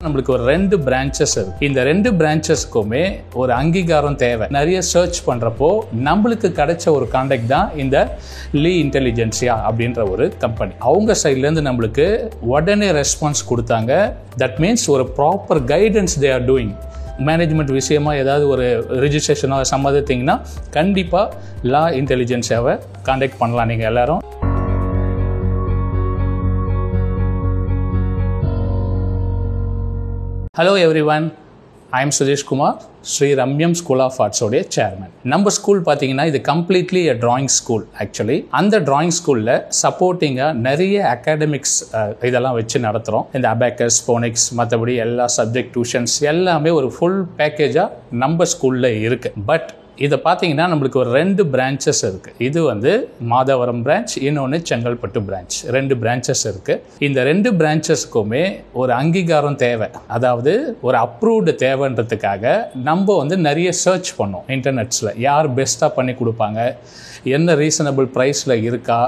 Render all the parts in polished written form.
நம்மளுக்கு ஒரு 2 பிரான்ச்சஸ் இருக்கு. இந்த 2 பிரான்ச்சஸ்க்குமே ஒரு அங்கீகாரம் தேவை. நிறைய சர்ச் பண்றப்போ நம்மளுக்கு கிடைச்ச ஒரு கான்டாக்ட் தான் இந்த லீ இன்டெலிஜென்சியா அப்படின்ற ஒரு கம்பெனி. அவங்க சைட்ல இருந்து நம்மளுக்கு உடனே ரெஸ்பான்ஸ் கொடுத்தாங்க. தட் மீன்ஸ் ஒரு proper guidance they are doing. Management விஷயமா ஏதாவது ஒரு ரிஜிஸ்ட்ரேஷனோ சம்மதித்தீங்கன்னா கண்டிப்பாக லா இன்டெலிஜென்சியாவை கான்டாக்ட் பண்ணலாம் நீங்கள் எல்லாரும். Hello everyone, I am Suresh Kumar, Sri Ramyam School of Arts உடைய சேர்மன். நம்ம ஸ்கூல் பார்த்தீங்கன்னா இது completely a drawing school actually. அந்த drawing ஸ்கூலில் சப்போர்ட்டிங்காக நிறைய அகாடமிக்ஸ் இதெல்லாம் வச்சு நடத்துகிறோம். இந்த அபாக்கஸ், ஃபோனிக்ஸ், மற்றபடி எல்லா சப்ஜெக்ட் டியூஷன்ஸ் எல்லாமே ஒரு ஃபுல் பேக்கேஜாக நம்ம ஸ்கூலில் இருக்குது. பட் இதை பார்த்தீங்கன்னா நம்மளுக்கு ஒரு 2 பிரான்ச்சஸ் இருக்குது. இது வந்து மாதவரம் பிரான்ச், இன்னொன்று செங்கல்பட்டு பிரான்ச். 2 பிரான்ச்சஸ் இருக்குது. இந்த 2 பிரான்ச்சஸ்க்குமே ஒரு அங்கீகாரம் தேவை. அதாவது ஒரு அப்ரூவ்டு தேவைன்றதுக்காக நம்ம வந்து நிறைய சர்ச் பண்ணோம் இன்டர்நெட்ஸில். யார் பெஸ்ட்டாக பண்ணி கொடுப்பாங்க, என்ன ரீசனபிள் ப்ரைஸில் இருக்கா,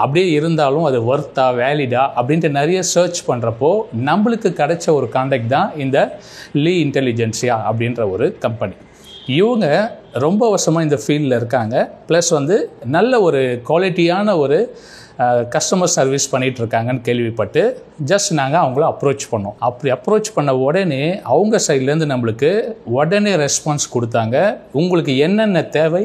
அப்படியே இருந்தாலும் அது ஒர்த்தா வேலிடா அப்படின்ட்டு நிறைய சர்ச் பண்ணுறப்போ நம்மளுக்கு கிடைச்ச ஒரு கான்டாக்ட் தான் இந்த லீ இன்டெலிஜென்சியா அப்படின்ற ஒரு கம்பெனி. இவங்க ரொம்ப வருஷமாக இந்த ஃபீல்டில் இருக்காங்க. ப்ளஸ் வந்து நல்ல ஒரு குவாலிட்டியான ஒரு கஸ்டமர் சர்வீஸ் பண்ணிகிட்ருக்காங்கன்னு கேள்விப்பட்டு ஜஸ்ட் நாங்கள் அவங்கள அப்ரோச் பண்ணோம். அப்படி அப்ரோச் பண்ண உடனே அவங்க சைட்லேருந்து நம்மளுக்கு உடனே ரெஸ்பான்ஸ் கொடுத்தாங்க. உங்களுக்கு என்னென்ன தேவை,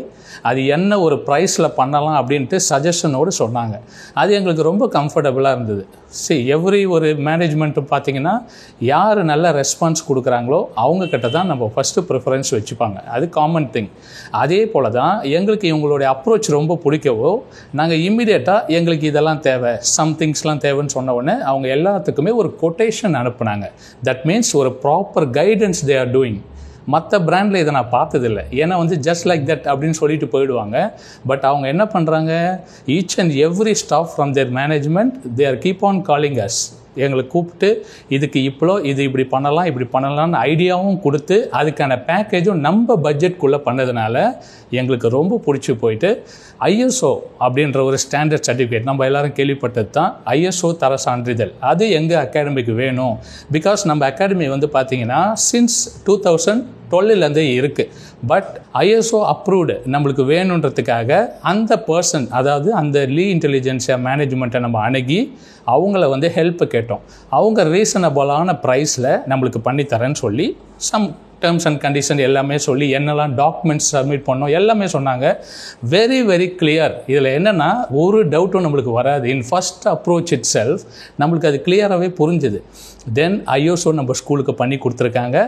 அது என்ன ஒரு ப்ரைஸில் பண்ணலாம் அப்படின்ட்டு சஜஷனோடு சொன்னாங்க. அது எங்களுக்கு ரொம்ப கம்ஃபர்டபுளாக இருந்தது. எவ்ரி ஒரு மேனேஜ்மெண்ட்டு பார்த்திங்கன்னா யார் நல்ல ரெஸ்பான்ஸ் கொடுக்குறாங்களோ அவங்கக்கிட்ட தான் நம்ம ஃபஸ்ட்டு ப்ரிஃபரன்ஸ் வச்சுப்பாங்க. அது காமன் திங். அதே போல் தான் எங்களுக்கு இவங்களுடைய அப்ரோச் ரொம்ப பிடிக்கவோ நாங்கள் இம்மிடியேட்டாக எங்களுக்கு இதெல்லாம் தேவை, சம்திங்ஸ்லாம் தேவைன்னு சொன்ன உடனே அவங்க எல்லாத்துக்குமே ஒரு கொட்டேஷன் அனுப்புனாங்க. தட் மீன்ஸ் ஒரு proper guidance they are doing. மற்ற பிராண்டில் இதை நான் பார்த்ததில்லை. ஏன்னா வந்து ஜஸ்ட் லைக் தட் அப்படின்னு சொல்லிட்டு போயிடுவாங்க. பட் அவங்க என்ன பண்ணுறாங்க, each and every staff from their management they are keep on calling us. எங்களை கூப்பிட்டு இதுக்கு இது இப்படி பண்ணலாம்னு ஐடியாவும் கொடுத்து அதுக்கான பேக்கேஜும் நம்ம பட்ஜெட்குள்ளே பண்ணதுனால எங்களுக்கு ரொம்ப பிடிச்சி போயிட்டு ஐஎஸ்ஓ அப்படின்ற ஒரு ஸ்டாண்டர்ட் சர்டிஃபிகேட், நம்ம எல்லோரும் கேள்விப்பட்டது தான் ஐஎஸ்ஓ தர சான்றிதழ், அது எங்கள் அகாடமிக்கு வேணும். பிகாஸ் நம்ம அகாடமி வந்து பார்த்திங்கன்னா சின்ஸ் 2012 இருக்குது. பட் ஐஎஸ்ஓ அப்ரூவ்டு நம்மளுக்கு வேணுன்றதுக்காக அந்த பர்சன், அதாவது அந்த லீ இன்டெலிஜென்சியா மேனேஜ்மெண்ட்டை நம்ம அணுகி அவங்கள வந்து ஹெல்ப் கேட்டோம். அவங்க ரீசனபிளான ப்ரைஸில் நம்மளுக்கு பண்ணித்தரேன்னு சொல்லி சம் டேர்ம்ஸ் அண்ட் கண்டிஷன் எல்லாமே சொல்லி என்னெல்லாம் டாக்குமெண்ட்ஸ் சப்மிட் பண்ணோம் எல்லாமே சொன்னாங்க. Very very clear. இதில் என்னென்னா ஒரு டவுட்டும் நம்மளுக்கு வராது. In first approach it self நம்மளுக்கு அது கிளியராகவே புரிஞ்சுது. தென் ஐஎஸ்ஓ நம்ம ஸ்கூலுக்கு பண்ணி கொடுத்துருக்காங்க.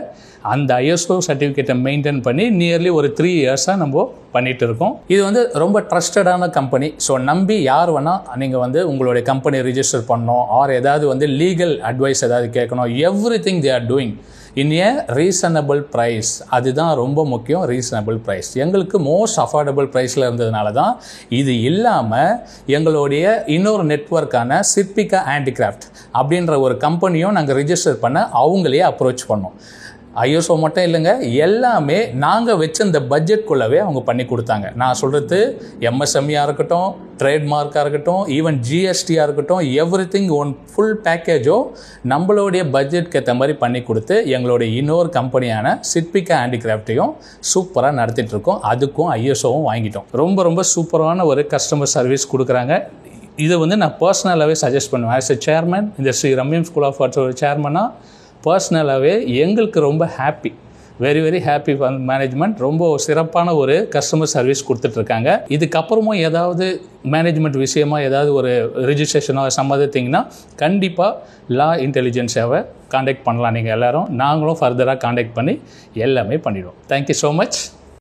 அந்த ஐஎஸ்ஓ சர்டிஃபிகேட்டை மெயின்டைன் பண்ணி நியர்லி ஒரு 3 இயர்ஸாக நம்ம பண்ணிகிட்டு இருக்கோம். இது வந்து ரொம்ப ட்ரஸ்டடான கம்பெனி. ஸோ நம்பி யார் வேணால் நீங்கள் வந்து உங்களுடைய கம்பெனி ரிஜிஸ்டர் பண்ணணும் ஆர் ஏதாவது வந்து லீகல் அட்வைஸ் ஏதாவது கேட்கணும், everything they are doing in a reasonable price. அதுதான் ரொம்ப முக்கியம், ரீசனபிள் ப்ரைஸ். எங்களுக்கு மோஸ்ட் அஃபோர்டபுள் ப்ரைஸில் இருந்ததுனால தான். இது இல்லாமல் எங்களுடைய இன்னொரு நெட்வொர்க்கான சிற்பிகா ஹேண்டிகிராஃப்ட் அப்படின்ற ஒரு கம்பெனியும் நாங்கள் ரிஜிஸ்டர் பண்ண அவங்களே அப்ரோச் பண்ணோம். ஐஎஸ்ஓ மட்டும் இல்லைங்க, எல்லாமே நாங்கள் வச்ச இந்த பட்ஜெட்குள்ளவே அவங்க பண்ணி கொடுத்தாங்க. நான் சொல்கிறது எம்எஸ்எம்இயாக இருக்கட்டும், ட்ரேட்மார்க்காக இருக்கட்டும், ஈவன் ஜிஎஸ்டியாக இருக்கட்டும், எவ்ரிதிங் ஒன் ஃபுல் பேக்கேஜோ நம்மளுடைய பட்ஜெட்க்கு ஏற்ற மாதிரி பண்ணி கொடுத்து எங்களுடைய இன்னொரு கம்பெனியான சிற்பிகா ஹேண்டிகிராஃப்டையும் சூப்பராக நடத்திட்டுருக்கோம். அதுக்கும் ஐஎஸ்ஓவும் வாங்கிட்டோம். ரொம்ப ரொம்ப சூப்பரான ஒரு கஸ்டமர் சர்வீஸ் கொடுக்குறாங்க. இதை வந்து நான் பர்சனலாகவே சஜஸ்ட் பண்ணுவேன். ஆஸ் எ சேர்மன், இந்த ஸ்ரீ ரம்யம் ஸ்கூல் ஆஃப் ஆர்ட்ஸ் ஒரு சேர்மனாக பர்சனலாகவே எங்களுக்கு ரொம்ப happy, very very happy. Management ரொம்ப சிறப்பான ஒரு கஸ்டமர் சர்வீஸ் கொடுத்துட்ருக்காங்க. இதுக்கப்புறமும் ஏதாவது மேனேஜ்மெண்ட் விஷயமாக ஏதாவது ஒரு ரிஜிஸ்ட்ரேஷனோ சம்மதித்தீங்கன்னா கண்டிப்பாக லா இன்டெலிஜென்சியாவை கான்டாக்ட் பண்ணலாம் நீங்கள் எல்லோரும். நாங்களும் ஃபர்தராக கான்டாக்ட் பண்ணி எல்லாமே பண்ணிவிடுவோம். Thank you so much.